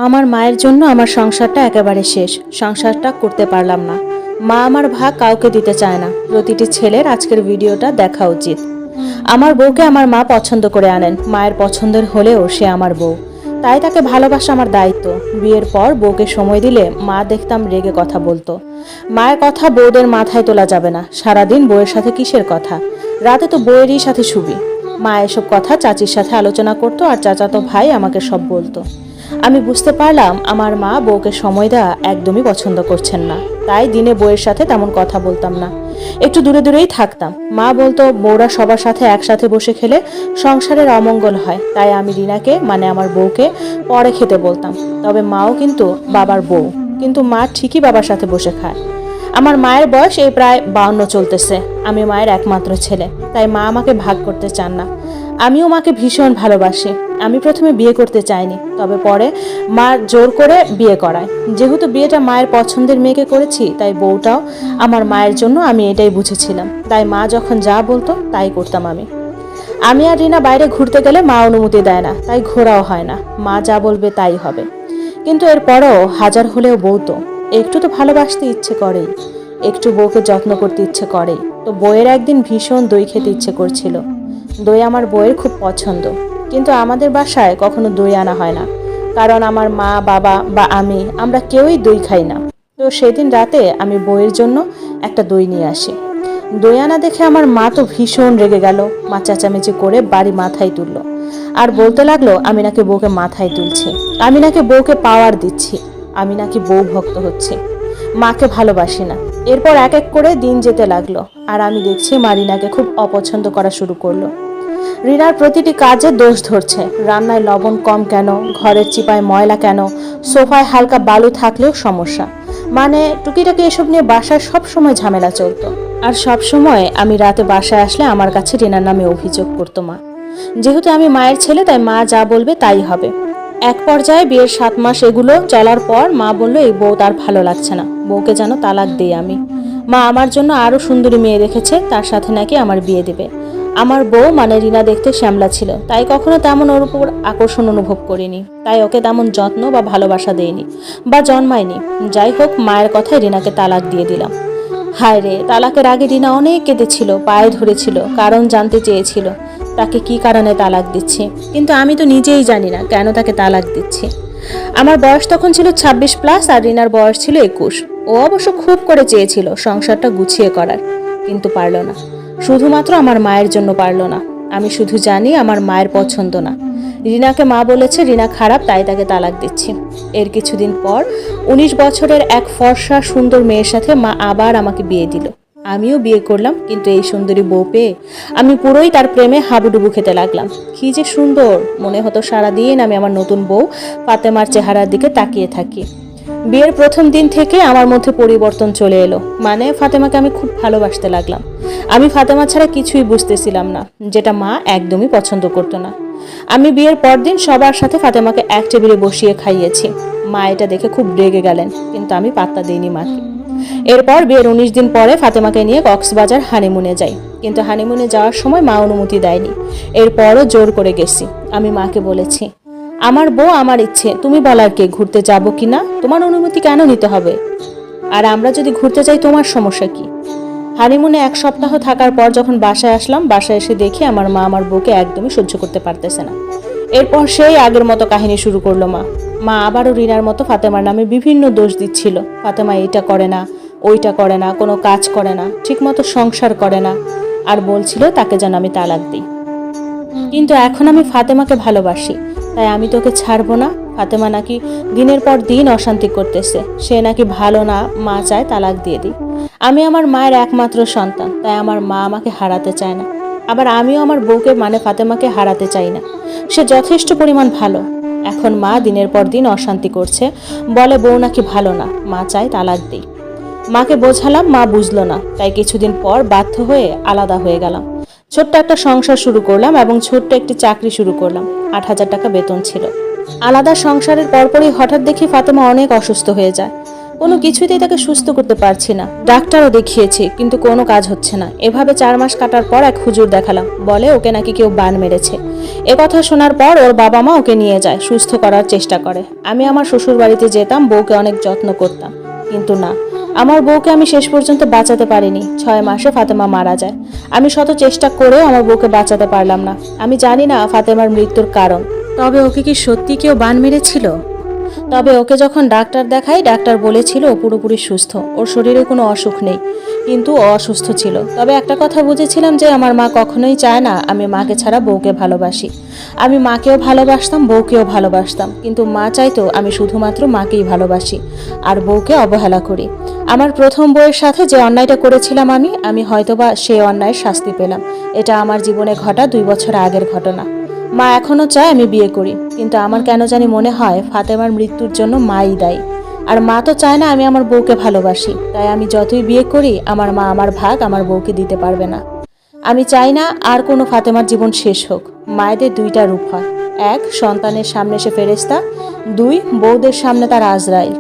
আমার মায়ের জন্য আমার সংসারটা একেবারে শেষ। সংসারটা করতে পারলাম না। মা আমার ভাগ কাউকে দিতে চায় না। প্রতিটি ছেলের আজকের ভিডিওটা দেখা উচিত। আমার বউকে আমার মা পছন্দ করে আনেন। মায়ের পছন্দের হলেও সে আমার বউ, তাই তাকে ভালোবাসা আমার দায়িত্ব। বিয়ের পর বউকে সময় দিলে মা দেখতাম রেগে কথা বলতো। মায়ের কথা বউদের মাথায় তোলা যাবে না। সারাদিন বউয়ের সাথে কিসের কথা, রাতে তো বউয়েরই সাথে শুবি। মা এসব কথা চাচির সাথে আলোচনা করতো আর চাচাতো ভাই আমাকে সব বলতো। আমি বুঝতে পারলাম আমার মা বউকে সময় দেওয়া একদমই পছন্দ করছেন না। তাই দিনে বউয়ের সাথে তেমন কথা বলতাম না, একটু দূরে দূরেই থাকতাম। মা বলতো বউরা সবার সাথে একসাথে বসে খেলে সংসারের অমঙ্গল হয়। তাই আমি রিনাকে মানে আমার বউকে পরে খেতে বলতাম। তবে মাও কিন্তু বাবার বউ, কিন্তু মা ঠিকই বাবার সাথে বসে খায়। আমার মায়ের বয়স এই প্রায় 52 চলতেছে। আমি মায়ের একমাত্র ছেলে, তাই মা আমাকে ভাগ করতে চান না। আমিও মাকে ভীষণ ভালোবাসি। আমি প্রথমে বিয়ে করতে চাইনি, তবে পরে মা জোর করে বিয়ে করায়। যেহেতু বিয়েটা মায়ের পছন্দের মেয়েকে করেছি, তাই বউটাও আমার মায়ের জন্য, আমি এটাই বুঝেছিলাম। তাই মা যখন যা বলতো তাই করতাম। আমি আর রিনা বাইরে ঘুরতে গেলে মা অনুমতি দেয় না, তাই ঘোরাও হয় না। মা যা বলবে তাই হবে। কিন্তু এরপরও হাজার হলেও বউ তো একটু তো ভালোবাসতে ইচ্ছে করেই, একটু বউকে যত্ন করতে ইচ্ছে করেই। তো বউয়ের একদিন ভীষণ দই খেতে ইচ্ছে করছিল। দই আমার বউয়ের খুব পছন্দ, কিন্তু আমাদের বাসায় কখনো দই আনা হয় না, কারণ আমার মা বাবা বা আমরা কেউই দই খাই না। তো সেদিন রাতে আমি বউয়ের জন্য একটা দই নিয়ে আসি। দই আনা দেখে আমার মা তো ভীষণ রেগে গেল। মা চেঁচামেচি করে বাড়ি মাথায় তুললো আর বলতে লাগলো আমি নাকি বউকে মাথায় তুলছি, আমি নাকি বউকে পাওয়ার দিচ্ছি, আমি নাকি বউ ভক্ত হচ্ছে, মাকে ভালোবাসি না। এরপর এক এক করে দিন যেতে লাগলো, আর আমি দেখছি মা রিনাকে খুব অপছন্দ করা শুরু করলো। রিনার প্রতিটি কাজে দোষ ধরছে। রান্নায় লবণ কম কেন, ঘরের চিপায় ময়লা কেন, সোফায় হালকা বালু থাকলেও সমস্যা। মানে টুকিটাকি এসব নিয়ে বাসায় সব সময় ঝামেলা চলতো। আর সব সময় আমি রাতে বাসায় আসলে আমার কাছে রিনার নামে অভিযোগ করতো মা। যেহেতু আমি মায়ের ছেলে, তাই মা যা বলবে তাই হবে। এক পর্যায়ে বিয়ের 7 মাস এগুলো চলার পর মা বলল এই বউ তার ভালো লাগছে না, বউকে যেন তালাক দেই আমি। মা আমার জন্য আরো সুন্দরী মেয়ে দেখেছে, তার সাথে নাকি আমার বিয়ে দেবে। আমার বউ মানে রিনা দেখতে শ্যামলা ছিল, তাই কখনো তেমন ওর উপর আকর্ষণ অনুভব করিনি। তাই ওকে তেমন যত্ন বা ভালোবাসা দেয়নি বা জন্মায়নি। যাই হোক, মায়ের কথায় রিনাকে তালাক দিয়ে দিলাম। হায় রে, তালাকের আগে রিনা অনেক কেঁদেছিল, পায়ে ধরেছিল, কারণ জানতে চেয়েছিল তাকে কি কারণে তালাক দিচ্ছি। কিন্তু আমি তো নিজেই জানি না কেন তাকে তালাক দিচ্ছি। আমার বয়স তখন ছিল 26+ আর রিনার বয়স ছিল 21। ও অবশ্য খুব করে চেয়েছিল সংসারটা গুছিয়ে করার, কিন্তু পারল না। শুধুমাত্র আমার মায়ের জন্য পারল না। আমি শুধু জানি আমার মায়ের পছন্দ না। রিনাকে মা বলেছে রিনা খারাপ, তাই তাকে তালাক দিচ্ছি। এর কিছুদিন পর 19 বছরের এক ফর্সা সুন্দর মেয়ের সাথে মা আবার আমাকে বিয়ে দিল। আমিও বিয়ে করলাম, কিন্তু এই সুন্দরী বউ পেয়ে আমি পুরোই তার প্রেমে হাবুডুবু খেতে লাগলাম। কি যে সুন্দর, মনে হতো সারাদিন আমি আমার নতুন বউ ফাতেমার চেহারার দিকে তাকিয়ে থাকি। বিয়ের প্রথম দিন থেকে আমার মধ্যে পরিবর্তন চলে এলো। মানে ফাতেমাকে আমি খুব ভালোবাসতে লাগলাম। আমি ফাতেমা ছাড়া কিছুই বুঝতেছিলাম না, যেটা মা একদমই পছন্দ করতো না। আমি বিয়ের পরদিন সবার সাথে ফাতেমাকে এক টেবিলে বসিয়ে খাইয়েছি। মা এটা দেখে খুব রেগে গেলেন, কিন্তু আমি পাত্তা দিইনি মাকে। এরপর বিয়ের 19 দিন পরে ফাতেমাকে নিয়ে কক্সবাজার হানিমুনে যাই, কিন্তু হানিমুনে যাওয়ার সময় মা অনুমতি দেয়নি। এরপরও জোর করে গেছি। আমি মাকে বলেছি আমার বউ আমার ইচ্ছে, তুমি বলার কে, ঘুরতে যাব কি না, তোমার অনুমতি কেন নিতে হবে? আর আমরা যদি ঘুরতে যাই তোমার সমস্যা কি? হানিমুনে 1 সপ্তাহ থাকার পর যখন বাসায় আসলাম, বাসায় এসে দেখি আমার মা আমার বউকে একদমই সহ্য করতে পারতেছে না। এরপর সেই আগের মতো কাহিনী শুরু করলো মা। মা আবারও রিনার মতো ফাতেমার নামে বিভিন্ন দোষ দিচ্ছিল। ফাতেমা এইটা করে না, ওইটা করে না, কোনো কাজ করে না, ঠিকমতো সংসার করে না, আর বলছিল তাকে যেন আমি তালাক দিই। কিন্তু এখন আমি ফাতেমাকে ভালোবাসি, তাই আমি তোকে ছাড়বো না। ফাতেমা নাকি দিনের পর দিন অশান্তি করতেছে, সে নাকি ভালো না, মা চায় তালাক দিয়ে দিই। আমি আমার মায়ের একমাত্র সন্তান, তাই আমার মা আমাকে হারাতে চায় না। আবার আমিও আমার বউকে মানে ফাতেমাকে হারাতে চাই না। সে যথেষ্ট পরিমাণ ভালো। এখন মা দিনের পর দিন অশান্তি করছে, বলে বউ নাকি ভালো না, মা চায় তালাক দিই। মাকে বোঝালাম, মা বুঝলো না। তাই কিছুদিন পর বাধ্য হয়ে আলাদা হয়ে গেলাম। ছোট্ট একটা সংসার শুরু করলাম এবং ছোট্ট একটি চাকরি শুরু করলাম। 8,000 টাকা বেতন ছিল। আলাদা সংসারের পরপরই হঠাৎ দেখি ফাতেমা অনেক অসুস্থ হয়ে যায়। কোনো কিছুতেই তাকে সুস্থ করতে পারছি না। ডাক্তারও দেখিয়েছি, কিন্তু কোনো কাজ হচ্ছে না। এভাবে 4 মাস কাটার পর এক হুজুর দেখালাম, বলে ওকে নাকি কেউ বান মেরেছে। কথা শোনার পর ওর বাবা মা ওকে নিয়ে যায়, সুস্থ করার চেষ্টা করে। আমি আমার শ্বশুর বাড়িতে যেতাম, বউকে অনেক যত্ন করতাম, কিন্তু না, আমার বউকে আমি শেষ পর্যন্ত বাঁচাতে পারিনি। 6 মাসে ফাতেমা মারা যায়। আমি শত চেষ্টা করেও আমার বউকে বাঁচাতে পারলাম না। আমি জানি না ফাতেমার মৃত্যুর কারণ, তবে ওকে কি সত্যি কেউ বান মেরেছিল? তবে ওকে যখন ডাক্তার দেখাই, ডাক্তার বলেছিল ও পুরোপুরি সুস্থ, ওর শরীরে কোনো অসুখ নেই, কিন্তু ও অসুস্থ ছিল। তবে একটা কথা বুঝেছিলাম যে আমার মা কখনোই চায় না আমি মাকে ছাড়া বউকে ভালোবাসি। আমি মাকেও ভালোবাসতাম, বউকেও ভালোবাসতাম, কিন্তু মা চাইতো আমি শুধুমাত্র মাকেই ভালোবাসি আর বউকে অবহেলা করি। আমার প্রথম বউয়ের সাথে যে অন্যায়টা করেছিলাম আমি হয়তোবা সেই অন্যায়ের শাস্তি পেলাম। এটা আমার জীবনে ঘটা 2 বছর আগের ঘটনা। মা এখনো চায় আমি বিয়ে করি, কিন্তু আমার কেন জানি মনে হয় ফাতেমার মৃত্যুর জন্য মাই দায়ী। আর মা তো চায় না আমি আমার বউকে ভালোবাসি, তাই আমি যতই বিয়ে করি আমার মা আমার ভাগ আমার বউকে দিতে পারবে না। আমি চাই না আর কোনো ফাতেমার জীবন শেষ হোক। মায়েদের 2টা রূপ হয়, 1 সন্তানের সামনে সে ফেরেশতা, 2 বউদের সামনে তার আজরাইল।